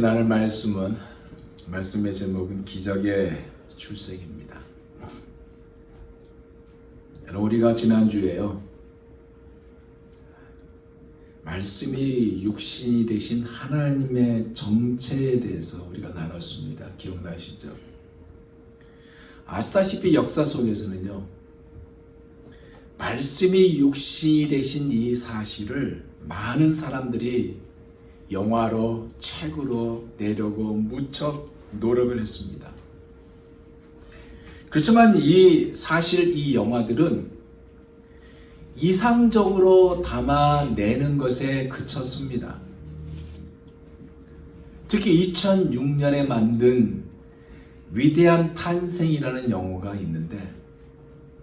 나눌 말씀의 제목은 기적의 출생입니다. 우리가 지난주에요, 말씀이 육신이 되신 하나님의 정체에 대해서 우리가 나눴습니다. 기억나시죠? 아시다시피 역사 속에서는요, 말씀이 육신이 되신 이 사실을 많은 사람들이 영화로, 책으로 내려고 무척 노력을 했습니다. 그렇지만 이 영화들은 이상적으로 담아내는 것에 그쳤습니다. 특히 2006년에 만든 위대한 탄생이라는 영화가 있는데,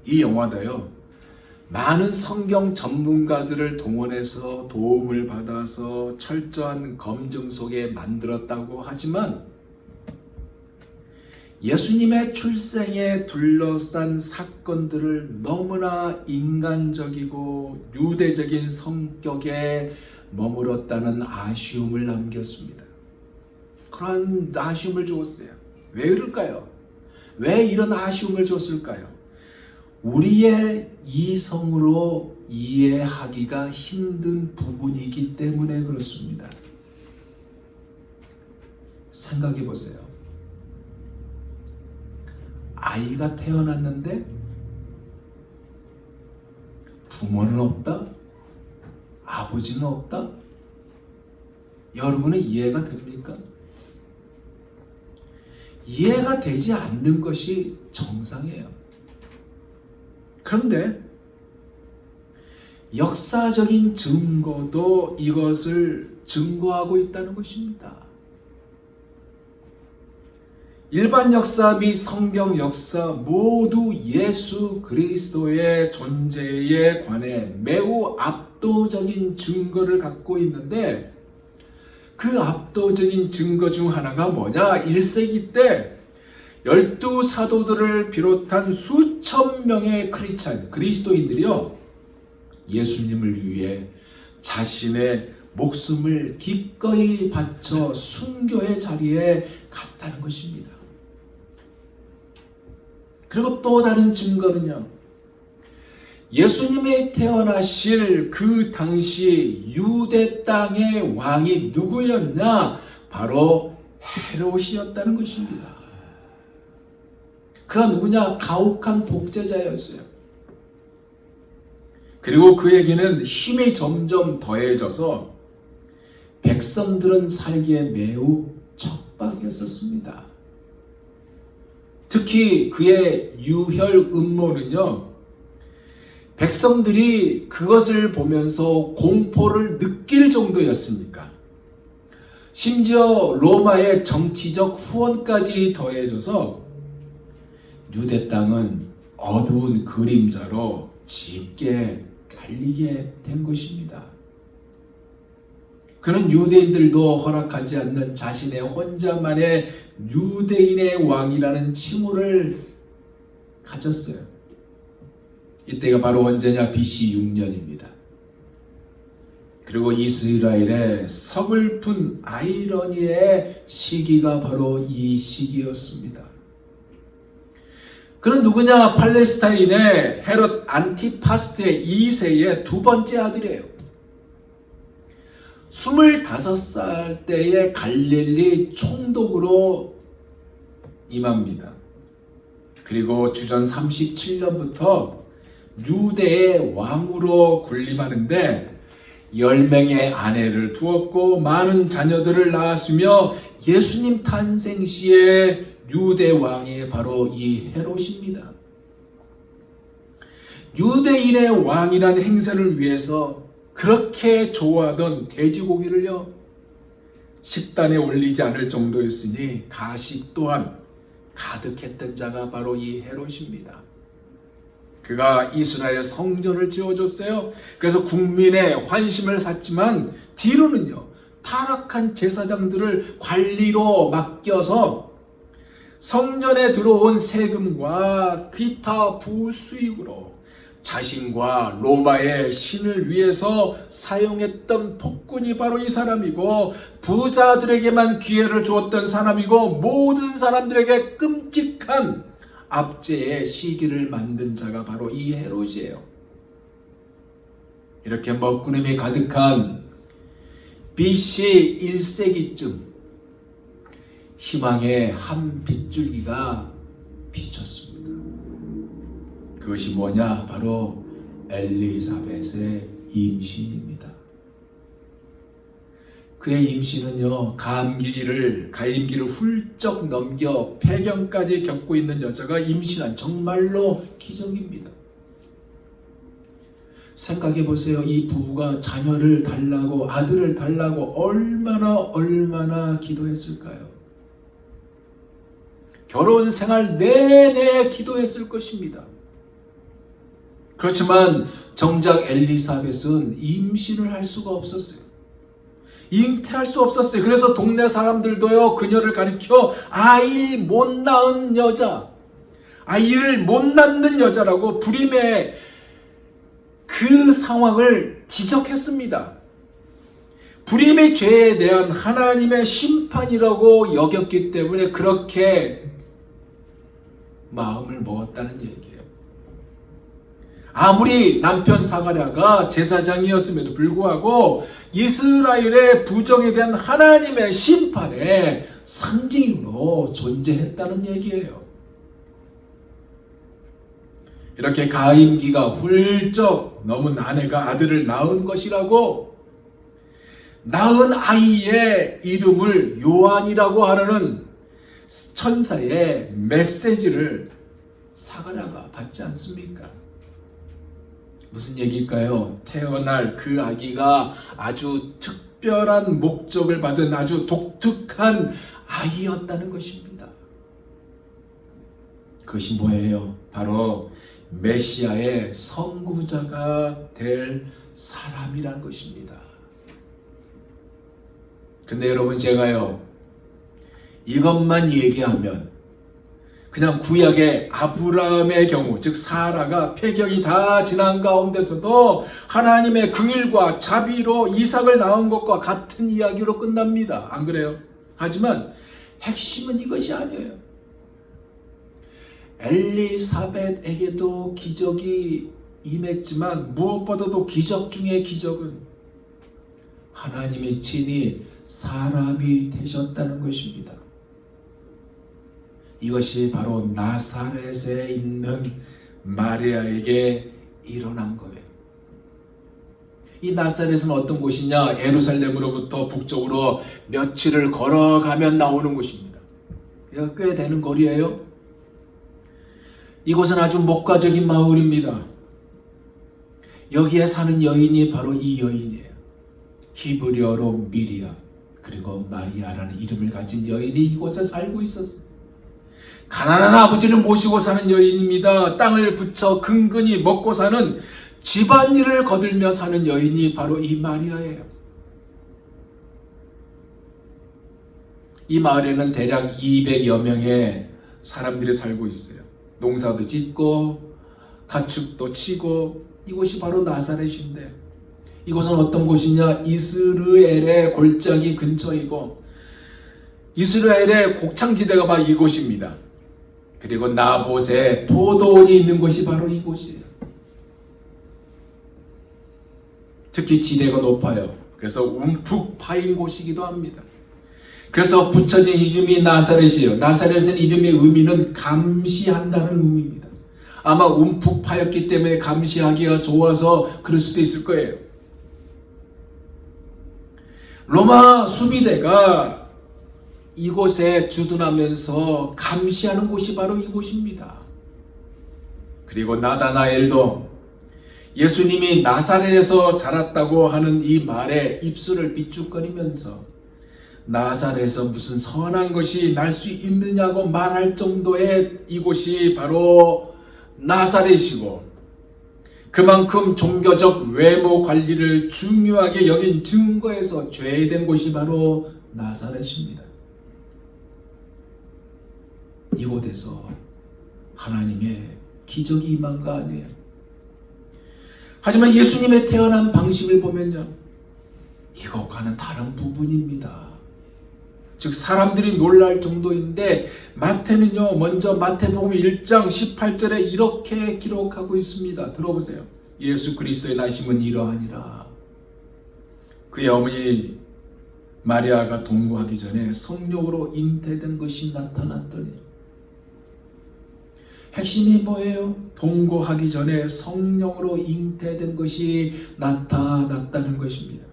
이 영화도요, 많은 성경 전문가들을 동원해서 도움을 받아서 철저한 검증 속에 만들었다고 하지만, 예수님의 출생에 둘러싼 사건들을 너무나 인간적이고 유대적인 성격에 머물렀다는 아쉬움을 남겼습니다. 그런 아쉬움을 주었어요. 왜 그럴까요? 왜 이런 아쉬움을 줬을까요? 우리의 이성으로 이해하기가 힘든 부분이기 때문에 그렇습니다. 생각해 보세요. 아이가 태어났는데 부모는 없다? 아버지는 없다? 여러분은 이해가 됩니까? 이해가 되지 않는 것이 정상이에요. 그런데 역사적인 증거도 이것을 증거하고 있다는 것입니다. 일반 역사 및 성경 역사 모두 예수 그리스도의 존재에 관해 매우 압도적인 증거를 갖고 있는데, 그 압도적인 증거 중 하나가 뭐냐? 1세기 때 12사도들을 비롯한 수천 명의 그리스도인들이요, 예수님을 위해 자신의 목숨을 기꺼이 바쳐 순교의 자리에 갔다는 것입니다. 그리고 또 다른 증거는요, 예수님이 태어나실 그 당시 유대 땅의 왕이 누구였냐? 바로 헤롯이었다는 것입니다. 그가 누구냐? 가혹한 독재자였어요. 그리고 그에게는 힘이 점점 더해져서 백성들은 살기에 매우 척박했었습니다. 특히 그의 유혈 음모는요, 백성들이 그것을 보면서 공포를 느낄 정도였으니까, 심지어 로마의 정치적 후원까지 더해져서 유대 땅은 어두운 그림자로 짙게 깔리게 된 것입니다. 그는 유대인들도 허락하지 않는 자신의 혼자만의 유대인의 왕이라는 칭호를 가졌어요. 이때가 바로 언제냐? BC 6년입니다. 그리고 이스라엘의 서글픈 아이러니의 시기가 바로 이 시기였습니다. 그는 누구냐? 팔레스타인의 헤롯 안티파스의 2세의 두 번째 아들이에요. 25살 때에 갈릴리 총독으로 임합니다. 그리고 주전 37년부터 유대의 왕으로 군림하는데 10명의 아내를 두었고 많은 자녀들을 낳았으며, 예수님 탄생 시에 유대 왕이 바로 이 헤롯입니다. 유대인의 왕이라는 행세를 위해서 그렇게 좋아하던 돼지고기를요, 식단에 올리지 않을 정도였으니 가식 또한 가득했던 자가 바로 이 헤롯입니다. 그가 이스라엘 성전을 지어줬어요. 그래서 국민의 환심을 샀지만 뒤로는요, 타락한 제사장들을 관리로 맡겨서 성전에 들어온 세금과 기타 부수익으로 자신과 로마의 신을 위해서 사용했던 폭군이 바로 이 사람이고, 부자들에게만 기회를 주었던 사람이고, 모든 사람들에게 끔찍한 압제의 시기를 만든 자가 바로 이 헤롯이에요. 이렇게 먹구름이 가득한 BC 1세기쯤 희망의 한 빗줄기가 비쳤습니다. 그것이 뭐냐? 바로 엘리사벳의 임신입니다. 그의 임신은요, 가임기를 훌쩍 넘겨 폐경까지 겪고 있는 여자가 임신한 정말로 기적입니다. 생각해 보세요. 이 부부가 자녀를 달라고, 아들을 달라고 얼마나 기도했을까요? 결혼 생활 내내 기도했을 것입니다. 그렇지만 정작 엘리사벳은 임신을 할 수가 없었어요. 잉태할 수 없었어요. 그래서 동네 사람들도요, 그녀를 가리켜 아이 못 낳은 여자, 아이를 못 낳는 여자라고 불임의 그 상황을 지적했습니다. 불임의 죄에 대한 하나님의 심판이라고 여겼기 때문에 그렇게 마음을 먹었다는 얘기예요. 아무리 남편 사가랴가 제사장이었음에도 불구하고 이스라엘의 부정에 대한 하나님의 심판의 상징으로 존재했다는 얘기예요. 이렇게 가임기가 훌쩍 넘은 아내가 아들을 낳은 것이라고, 낳은 아이의 이름을 요한이라고 하는 천사의 메시지를 사가랴가 받지 않습니까? 무슨 얘기일까요? 태어날 그 아기가 아주 특별한 목적을 받은 아주 독특한 아이였다는 것입니다. 그것이 뭐예요? 바로 메시아의 선구자가 될 사람이란 것입니다. 근데 여러분, 제가요, 이것만 얘기하면 그냥 구약의 아브라함의 경우, 즉 사라가 폐경이 다 지난 가운데서도 하나님의 긍휼과 자비로 이삭을 낳은 것과 같은 이야기로 끝납니다. 안 그래요? 하지만 핵심은 이것이 아니에요. 엘리사벳에게도 기적이 임했지만 무엇보다도 기적 중의 기적은 하나님이 친히 사람이 되셨다는 것입니다. 이것이 바로 나사렛에 있는 마리아에게 일어난 거예요. 이 나사렛은 어떤 곳이냐? 예루살렘으로부터 북쪽으로 며칠을 걸어가면 나오는 곳입니다. 꽤 되는 거리예요. 이곳은 아주 목가적인 마을입니다. 여기에 사는 여인이 바로 이 여인이에요. 히브리어로 미리아, 그리고 마리아라는 이름을 가진 여인이 이곳에 살고 있었어요. 가난한 아버지를 모시고 사는 여인입니다. 땅을 붙여 근근히 먹고 사는, 집안일을 거들며 사는 여인이 바로 이 마리아예요. 이 마을에는 대략 200여 명의 사람들이 살고 있어요. 농사도 짓고 가축도 치고, 이곳이 바로 나사렛인데, 이곳은 어떤 곳이냐? 이스라엘의 골짜기 근처이고 이스라엘의 곡창지대가 바로 이곳입니다. 그리고 나봇의 포도원이 있는 곳이 바로 이곳이에요. 특히 지대가 높아요. 그래서 움푹 파인 곳이기도 합니다. 그래서 붙여진 이름이 나사렛이에요. 나사렛의 이름의 의미는 감시한다는 의미입니다. 아마 움푹 파였기 때문에 감시하기가 좋아서 그럴 수도 있을 거예요. 로마 수비대가 이곳에 주둔하면서 감시하는 곳이 바로 이곳입니다. 그리고 나다나엘도 예수님이 나사렛에서 자랐다고 하는 이 말에 입술을 삐죽거리면서 나사렛에서 무슨 선한 것이 날 수 있느냐고 말할 정도의 이곳이 바로 나사렛이고, 그만큼 종교적 외모 관리를 중요하게 여긴 증거에서 죄된 곳이 바로 나사렛입니다. 이곳에서 하나님의 기적이 임한 거 아니에요. 하지만 예수님의 태어난 방식을 보면요, 이것과는 다른 부분입니다. 즉 사람들이 놀랄 정도인데 마태는요, 먼저 마태복음 1장 18절에 이렇게 기록하고 있습니다. 들어보세요. 예수 그리스도의 나심은 이러하니라. 그의 어머니 마리아가 동거하기 전에 성령으로 잉태된 것이 나타났더니, 핵심이 뭐예요? 동거하기 전에 성령으로 잉태된 것이 나타났다는 것입니다.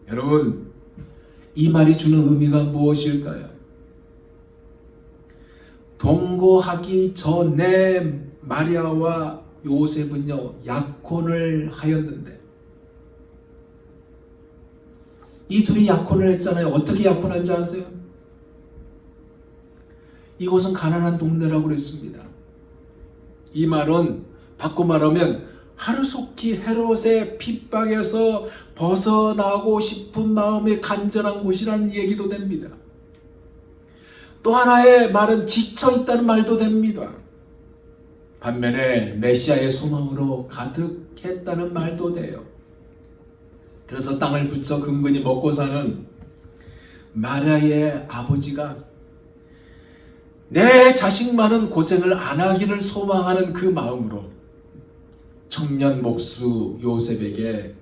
여러분, 이 말이 주는 의미가 무엇일까요? 동거하기 전에 마리아와 요셉은요, 약혼을 하였는데, 이 둘이 약혼을 했잖아요. 어떻게 약혼한지 아세요? 이곳은 가난한 동네라고 그랬습니다. 이 말은 바꿔 말하면 하루속히 헤롯의 핍박에서 벗어나고 싶은 마음이 간절한 곳이라는 얘기도 됩니다. 또 하나의 말은 지쳐있다는 말도 됩니다. 반면에 메시아의 소망으로 가득했다는 말도 돼요. 그래서 땅을 붙여 근근히 먹고 사는 마리아의 아버지가 내 자식만은 고생을 안 하기를 소망하는 그 마음으로 청년 목수 요셉에게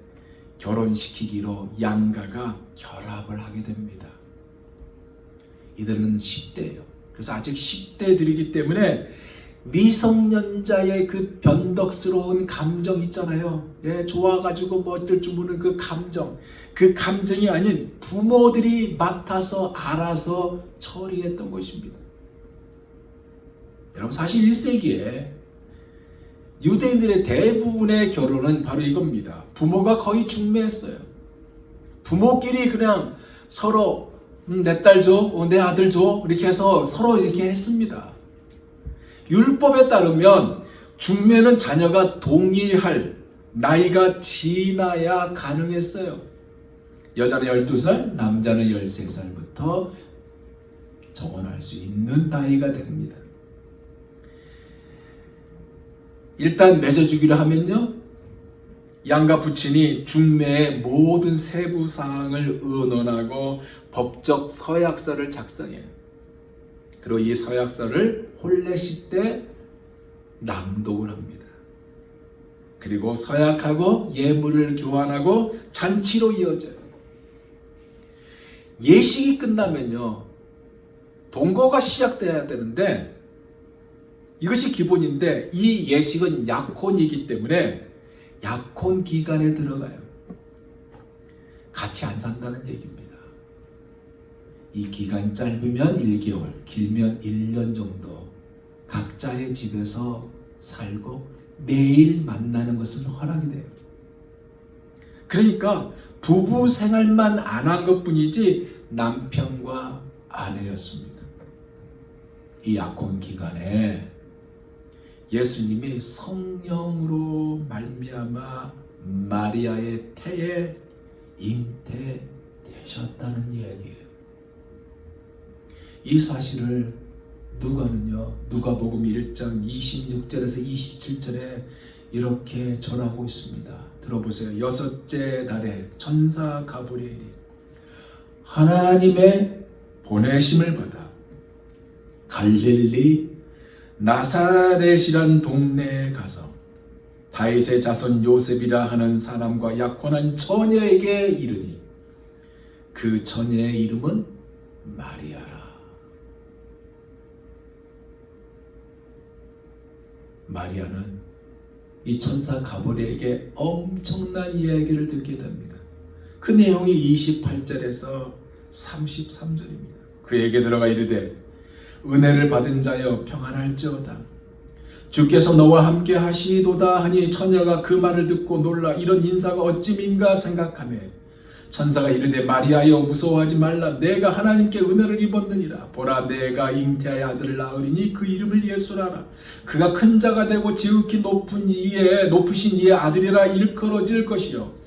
결혼시키기로 양가가 결합을 하게 됩니다. 이들은 10대예요. 그래서 아직 10대들이기 때문에 미성년자의 그 변덕스러운 감정 있잖아요. 예, 좋아가지고 뭐 어쩔 줄 모르는 그 감정. 그 감정이 아닌 부모들이 맡아서 알아서 처리했던 것입니다. 여러분, 사실 1세기에 유대인들의 대부분의 결혼은 바로 이겁니다. 부모가 거의 중매했어요. 부모끼리 그냥 서로 내 딸 줘, 내 아들 줘, 이렇게 해서 서로 이렇게 했습니다. 율법에 따르면 중매는 자녀가 동의할 나이가 지나야 가능했어요. 여자는 12살, 남자는 13살부터 정혼할 수 있는 나이가 됩니다. 일단 맺어주기로 하면요, 양가 부친이 중매의 모든 세부 사항을 의논하고 법적 서약서를 작성해요. 그리고 이 서약서를 혼례식 때 낭독을 합니다. 그리고 서약하고 예물을 교환하고 잔치로 이어져요. 예식이 끝나면요, 동거가 시작돼야 되는데, 이것이 기본인데 이 예식은 약혼이기 때문에 약혼 기간에 들어가요. 같이 안 산다는 얘기입니다. 이 기간이 짧으면 1개월, 길면 1년 정도 각자의 집에서 살고 매일 만나는 것은 허락이 돼요. 그러니까 부부 생활만 안 한 것뿐이지 남편과 아내였습니다. 이 약혼 기간에 예수님이 성령으로 말미암아 마리아의 태에 잉태되셨다는 이야기예요. 이 사실을 누가복음 1장 26절에서 27절에 이렇게 전하고 있습니다. 들어보세요. 6째 달에 천사 가브리엘이 하나님의 보내심을 받아 갈릴리 나사렛이란 동네에 가서 다윗의 자손 요셉이라 하는 사람과 약혼한 처녀에게 이르니 그 처녀의 이름은 마리아라. 마리아는 이 천사 가브리엘에게 엄청난 이야기를 듣게 됩니다. 그 내용이 28절에서 33절입니다. 그에게 들어가 이르되 은혜를 받은 자여 평안할지어다. 주께서 너와 함께 하시도다 하니 처녀가 그 말을 듣고 놀라 이런 인사가 어찌민가 생각하며 천사가 이르되 마리아여 무서워하지 말라. 내가 하나님께 은혜를 입었느니라. 보라 내가 잉태하여 아들을 낳으리니 그 이름을 예수라라. 그가 큰 자가 되고 지극히 높으신 이의 아들이라 일컬어질 것이요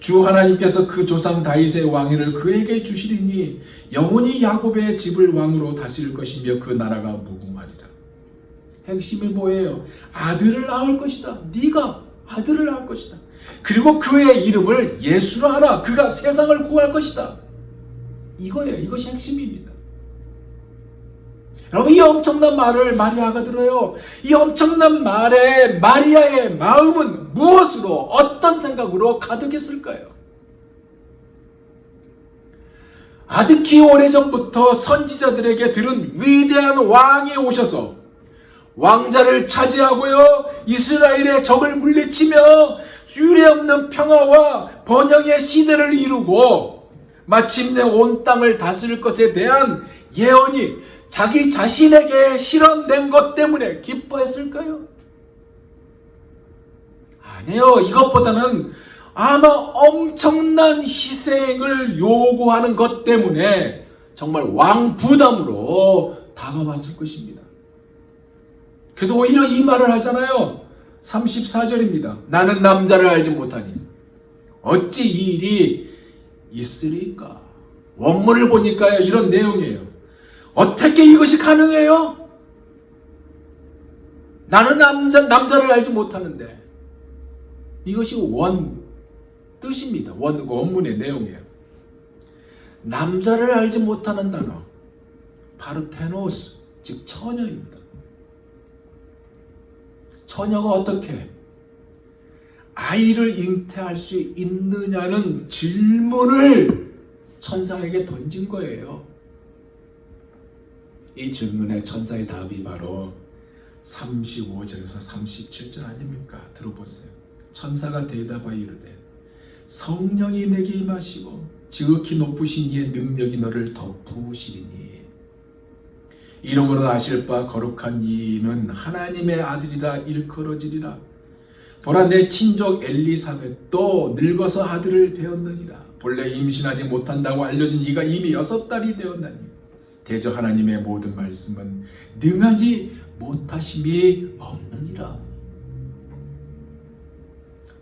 주 하나님께서 그 조상 다윗의 왕위를 그에게 주시리니 영원히 야곱의 집을 왕으로 다스릴 것이며 그 나라가 무궁하리라. 핵심이 뭐예요? 아들을 낳을 것이다. 네가 아들을 낳을 것이다. 그리고 그의 이름을 예수로 하라. 그가 세상을 구할 것이다. 이거예요. 이것이 핵심입니다. 여러분, 이 엄청난 말을 마리아가 들어요. 이 엄청난 말에 마리아의 마음은 무엇으로, 어떤 생각으로 가득했을까요? 아득히 오래전부터 선지자들에게 들은 위대한 왕이 오셔서 왕자를 차지하고요, 이스라엘의 적을 물리치며 유례없는 평화와 번영의 시대를 이루고 마침내 온 땅을 다스릴 것에 대한 예언이 자기 자신에게 실현된 것 때문에 기뻐했을까요? 아니에요. 이것보다는 아마 엄청난 희생을 요구하는 것 때문에 정말 왕부담으로 다가왔을 것입니다. 그래서 오히려 이 말을 하잖아요. 34절입니다. 나는 남자를 알지 못하니 어찌 이 일이 있으리까? 원문을 보니까요, 이런 내용이에요. 어떻게 이것이 가능해요? 나는 남자를 알지 못하는데. 이것이 뜻입니다. 원문의 내용이에요. 남자를 알지 못하는 단어, 파르테노스, 즉 처녀입니다. 처녀가 어떻게 아이를 잉태할 수 있느냐는 질문을 천사에게 던진 거예요. 이 질문에 천사의 답이 바로 35절에서 37절 아닙니까? 들어보세요. 천사가 대답하여 이르되 성령이 내게 임하시고 지극히 높으신 이의 능력이 너를 덮으시리니 이름으로 아실 바 거룩한 이는 하나님의 아들이라 일컬어지리라. 보라, 내 친족 엘리사벳도 늙어서 아들을 배었느니라. 본래 임신하지 못한다고 알려진 이가 이미 6달이 되었나니 대저 하나님의 모든 말씀은 능하지 못하심이 없느니라.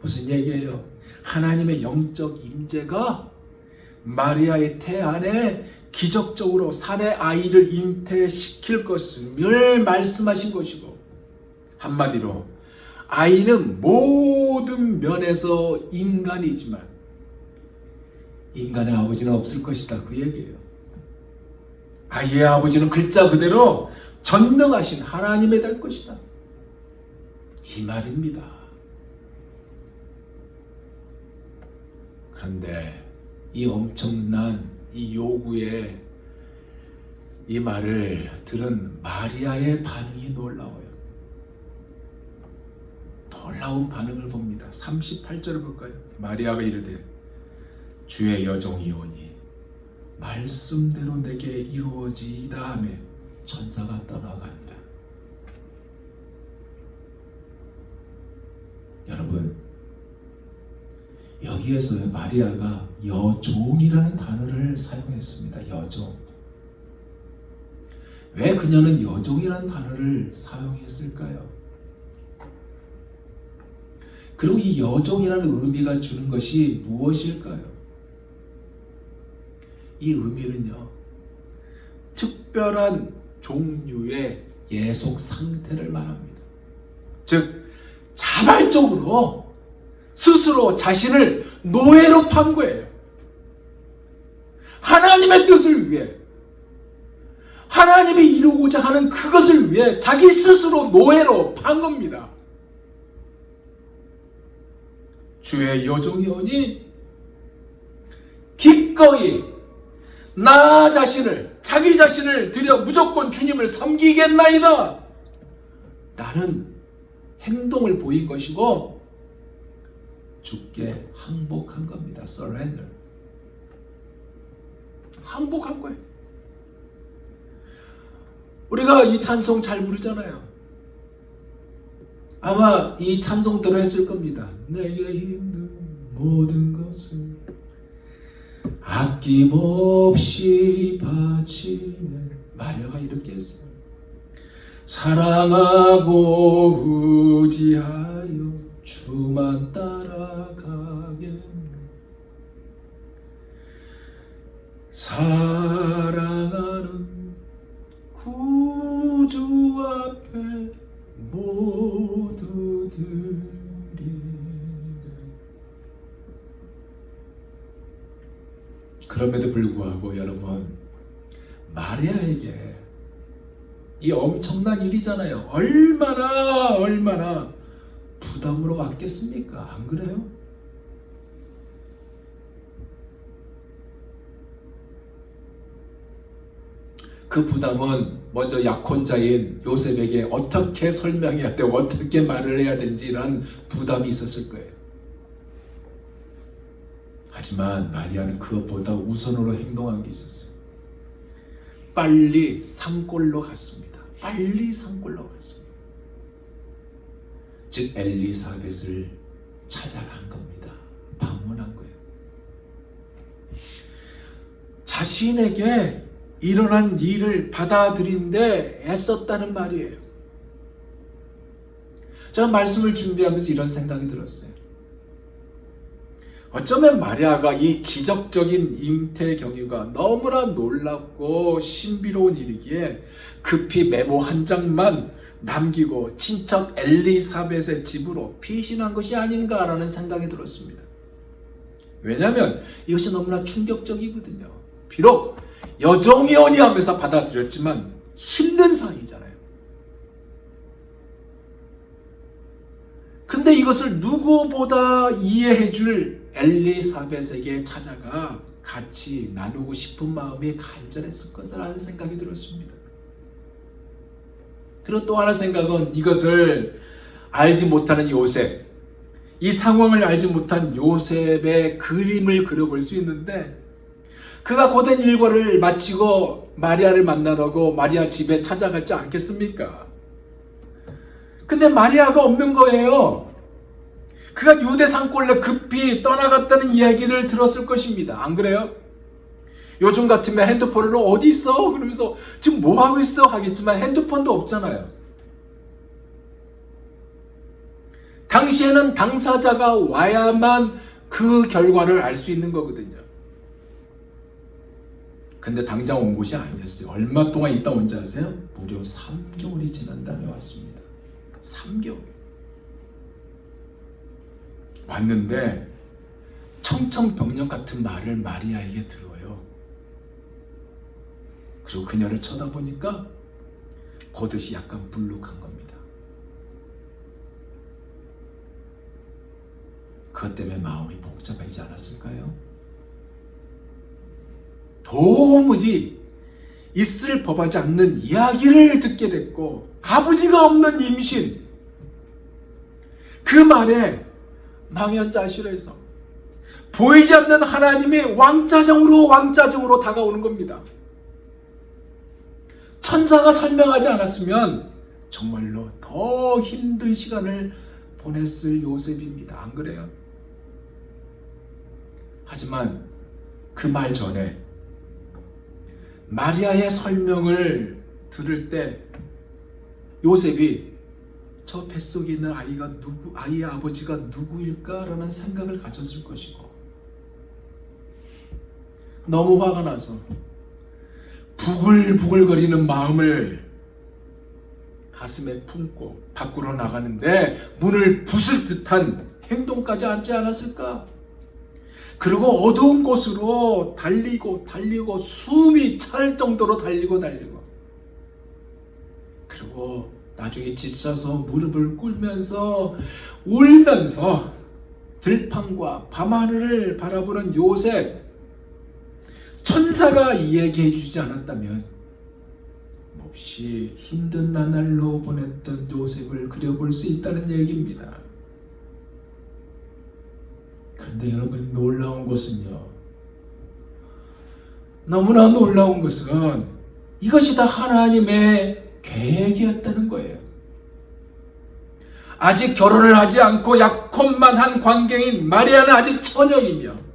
무슨 얘기예요? 하나님의 영적 임재가 마리아의 태 안에 기적적으로 산의 아이를 잉태시킬 것을 말씀하신 것이고, 한마디로 아이는 모든 면에서 인간이지만 인간의 아버지는 없을 것이다, 그 얘기예요. 아이의 아버지는 글자 그대로 전능하신 하나님이 될 것이다, 이 말입니다. 그런데 이 엄청난 이 요구에 이 말을 들은 마리아의 반응이 놀라워요. 놀라운 반응을 봅니다. 38절을 볼까요? 마리아가 이르되 주의 여종이오니 말씀대로 내게 이루어지이다 하며 천사가 떠나가니라. 여러분, 여기에서 마리아가 여종이라는 단어를 사용했습니다. 여종. 왜 그녀는 여종이라는 단어를 사용했을까요? 그리고 이 여종이라는 의미가 주는 것이 무엇일까요? 이 의미는요, 특별한 종류의 예속 상태를 말합니다. 즉, 자발적으로 스스로 자신을 노예로 판 거예요. 하나님의 뜻을 위해, 하나님이 이루고자 하는 그것을 위해 자기 스스로 노예로 판 겁니다. 주의 여종이오니 기꺼이 나 자신을, 자기 자신을 들여 무조건 주님을 섬기겠나이다 라는 행동을 보인 것이고 주께 항복한 겁니다. surrender. 항복한 거예요. 우리가 이 찬송 잘 부르잖아요. 아마 이 찬송대로 했을 겁니다. 내게 있는 모든 것을 아낌없이 바치네. 마리아가 이렇게 했어요. 사랑하고 의지하여 주만 따라가겠네. 사랑하는 구주 앞에 모두들이 그럼에도 불구하고 여러분, 마리아에게 이 엄청난 일이잖아요. 얼마나 부담으로 왔겠습니까? 안 그래요? 그 부담은 먼저 약혼자인 요셉에게 어떻게 설명해야 돼, 어떻게 말을 해야 되는지라는 부담이 있었을 거예요. 하지만 마리아는 그것보다 우선으로 행동한 게 있었어요. 빨리 산골로 갔습니다. 즉 엘리사벳을 찾아간 겁니다. 방문한 거예요. 자신에게 일어난 일을 받아들인데 애썼다는 말이에요. 저는 말씀을 준비하면서 이런 생각이 들었어요. 어쩌면 마리아가 이 기적적인 잉태 경유가 너무나 놀랍고 신비로운 일이기에 급히 메모 한 장만 남기고 친척 엘리사벳의 집으로 피신한 것이 아닌가라는 생각이 들었습니다. 왜냐하면 이것이 너무나 충격적이거든요. 비록 여정이오니 하면서 받아들였지만 힘든 상황이잖아요. 근데 이것을 누구보다 이해해줄 엘리사벳에게 찾아가 같이 나누고 싶은 마음이 간절했을 거다라는 생각이 들었습니다. 그리고 또 하나 생각은 이것을 알지 못하는 요셉, 이 상황을 알지 못한 요셉의 그림을 그려볼 수 있는데, 그가 고된 일과를 마치고 마리아를 만나려고 마리아 집에 찾아갔지 않겠습니까? 근데 마리아가 없는 거예요. 그가 유대 산골로 급히 떠나갔다는 이야기를 들었을 것입니다. 안 그래요? 요즘 같으면 핸드폰으로 어디 있어? 그러면서 지금 뭐 하고 있어? 하겠지만 핸드폰도 없잖아요. 당시에는 당사자가 와야만 그 결과를 알 수 있는 거거든요. 근데 당장 온 곳이 아니었어요. 얼마 동안 있다 온지 아세요? 무려 3개월이 지난 다음에 왔습니다. 3개월. 왔는데 청천벽력 같은 말을 마리아에게 들어요. 그리고 그녀를 쳐다보니까 버릇이 약간 불룩한 겁니다. 그것 때문에 마음이 복잡하지 않았을까요? 도무지 있을 법하지 않는 이야기를 듣게 됐고, 아버지가 없는 임신, 그 말에 망연자실해서 보이지 않는 하나님이 왕짜증으로 다가오는 겁니다. 천사가 설명하지 않았으면 정말로 더 힘든 시간을 보냈을 요셉입니다. 안 그래요? 하지만 그 말 전에 마리아의 설명을 들을 때 요셉이 저 뱃속에 있는 아이의 아버지가 누구일까라는 생각을 가졌을 것이고, 너무 화가 나서 부글부글거리는 마음을 가슴에 품고 밖으로 나가는데 문을 부술 듯한 행동까지 하지 않았을까? 그리고 어두운 곳으로 달리고 숨이 찰 정도로 달리고 그리고 나중에 지쳐서 무릎을 꿇으면서 울면서 들판과 밤하늘을 바라보는 요셉, 천사가 이야기해 주지 않았다면 몹시 힘든 나날로 보냈던 요셉을 그려볼 수 있다는 얘기입니다. 그런데 여러분, 놀라운 것은요, 너무나 놀라운 것은 이것이 다 하나님의 계획이었다는 거예요. 아직 결혼을 하지 않고 약혼만 한 관계인 마리아는 아직 처녀이며,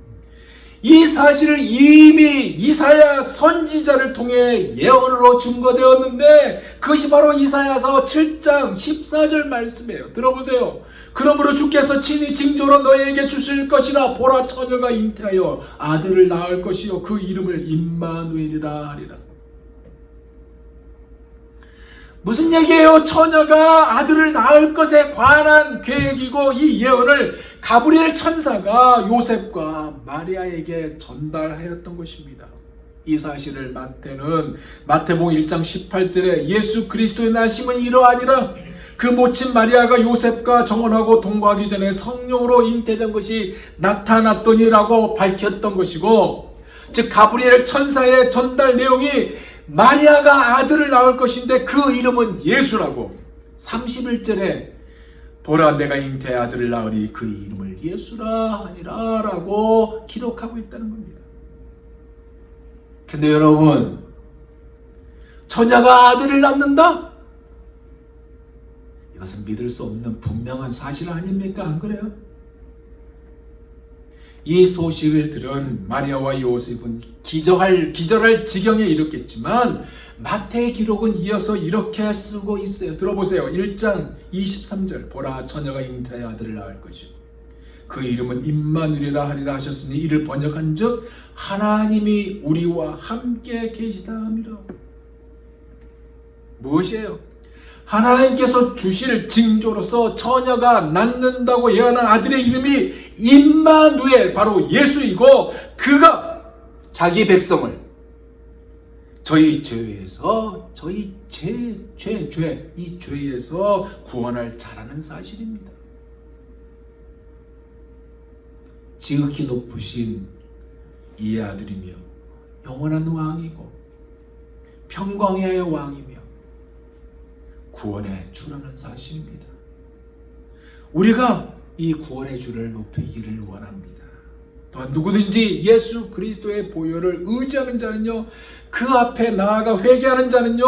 이 사실을 이미 이사야 선지자를 통해 예언으로 증거되었는데, 그것이 바로 이사야서 7장 14절 말씀이에요. 들어보세요. 그러므로 주께서 친히 징조로 너희에게 주실 것이라. 보라, 처녀가 잉태하여 아들을 낳을 것이요 그 이름을 임마누엘이라 하리라. 무슨 얘기예요? 처녀가 아들을 낳을 것에 관한 계획이고, 이 예언을 가브리엘 천사가 요셉과 마리아에게 전달하였던 것입니다. 이 사실을 마태복음 1장 18절에 예수 그리스도의 나심은 이러하니라 그 모친 마리아가 요셉과 정혼하고 동거하기 전에 성령으로 잉태된 것이 나타났더니라고 밝혔던 것이고, 즉 가브리엘 천사의 전달 내용이 마리아가 아들을 낳을 것인데 그 이름은 예수라고 31절에 보라 내가 잉태의 아들을 낳으리 그 이름을 예수라 하니라 라고 기록하고 있다는 겁니다. 근데 여러분, 처녀가 아들을 낳는다? 이것은 믿을 수 없는 분명한 사실 아닙니까? 안 그래요? 이 소식을 들은 마리아와 요셉은 기절할 지경에 이르겠지만 마태의 기록은 이어서 이렇게 쓰고 있어요. 들어보세요. 1장 23절 보라 처녀가 잉태의 아들을 낳을 것이요 그 이름은 임마누엘이라 하리라 하셨으니 이를 번역한즉 하나님이 우리와 함께 계시다 함이라. 무엇이에요? 하나님께서 주실 징조로서 처녀가 낳는다고 예언한 아들의 이름이 임마누엘, 바로 예수이고 그가 자기 백성을 저희 죄에서 이 죄에서 구원할 자라는 사실입니다. 지극히 높으신 이 아들이며 영원한 왕이고 평강의 왕이며 구원의 주라는 사실입니다. 우리가 이 구원의 주를 높이기를 원합니다. 또한 누구든지 예수 그리스도의 보혈을 의지하는 자는요, 그 앞에 나아가 회개하는 자는요,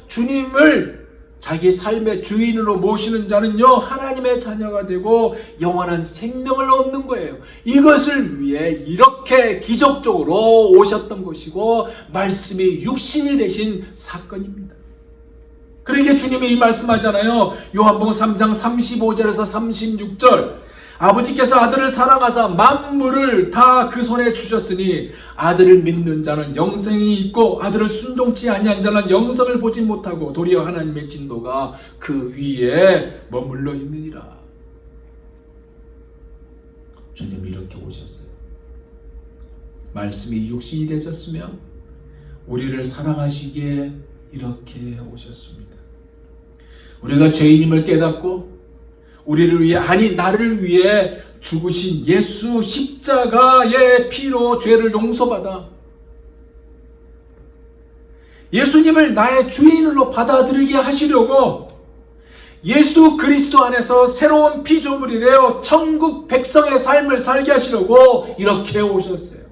주님을 자기 삶의 주인으로 모시는 자는요, 하나님의 자녀가 되고 영원한 생명을 얻는 거예요. 이것을 위해 이렇게 기적적으로 오셨던 것이고 말씀이 육신이 되신 사건입니다. 그러기에 주님이 이 말씀하잖아요. 요한복음 3장 35절에서 36절 아버지께서 아들을 사랑하사 만물을 다 그 손에 주셨으니 아들을 믿는 자는 영생이 있고 아들을 순종치 아니한 자는 영생을 보지 못하고 도리어 하나님의 진노가 그 위에 머물러 있느니라. 주님이 이렇게 오셨어요. 말씀이 육신이 되셨으며 우리를 사랑하시기에 이렇게 오셨습니다. 우리가 죄인임을 깨닫고 우리를 위해, 아니 나를 위해 죽으신 예수 십자가의 피로 죄를 용서받아 예수님을 나의 주인으로 받아들이게 하시려고 예수 그리스도 안에서 새로운 피조물이 되어 천국 백성의 삶을 살게 하시려고 이렇게 오셨어요.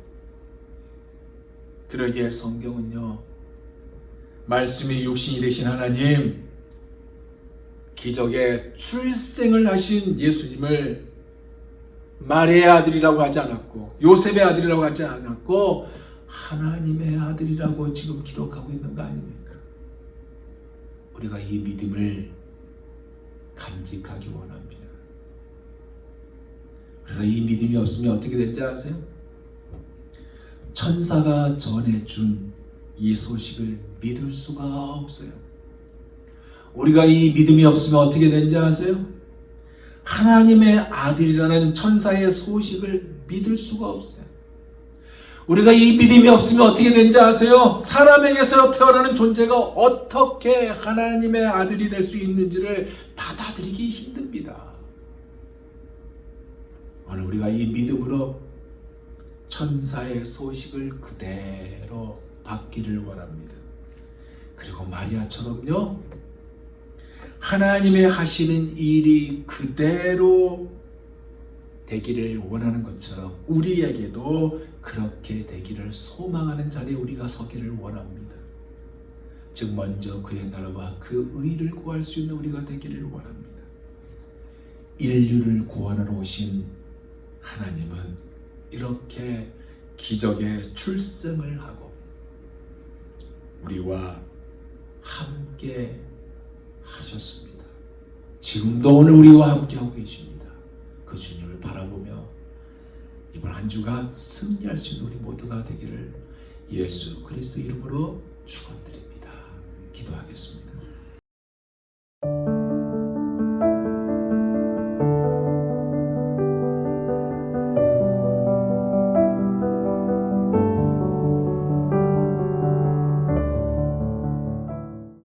그러기에 성경은요, 말씀이 육신이 되신 하나님, 기적의 출생을 하신 예수님을 마리아의 아들이라고 하지 않았고 요셉의 아들이라고 하지 않았고 하나님의 아들이라고 지금 기록하고 있는 거 아닙니까? 우리가 이 믿음을 간직하기 원합니다. 우리가 이 믿음이 없으면 어떻게 될지 아세요? 천사가 전해준 이 소식을 믿을 수가 없어요. 우리가 이 믿음이 없으면 어떻게 되는지 아세요? 하나님의 아들이라는 천사의 소식을 믿을 수가 없어요. 우리가 이 믿음이 없으면 어떻게 되는지 아세요? 사람에게서 태어나는 존재가 어떻게 하나님의 아들이 될 수 있는지를 받아들이기 힘듭니다. 오늘 우리가 이 믿음으로 천사의 소식을 그대로 받기를 원합니다. 그리고 마리아처럼요, 하나님의 하시는 일이 그대로 되기를 원하는 것처럼 우리에게도 그렇게 되기를 소망하는 자리에 우리가 서기를 원합니다. 즉 먼저 그의 나라와 그 의를 구할 수 있는 우리가 되기를 원합니다. 인류를 구원하러 오신 하나님은 이렇게 기적의 출생을 하고 우리와 함께 하셨습니다. 지금도 오늘 우리와 함께하고 계십니다. 그 주님을 바라보며 이번 한 주간 승리할 수 있는 우리 모두가 되기를 예수 그리스도 이름으로 축원드립니다.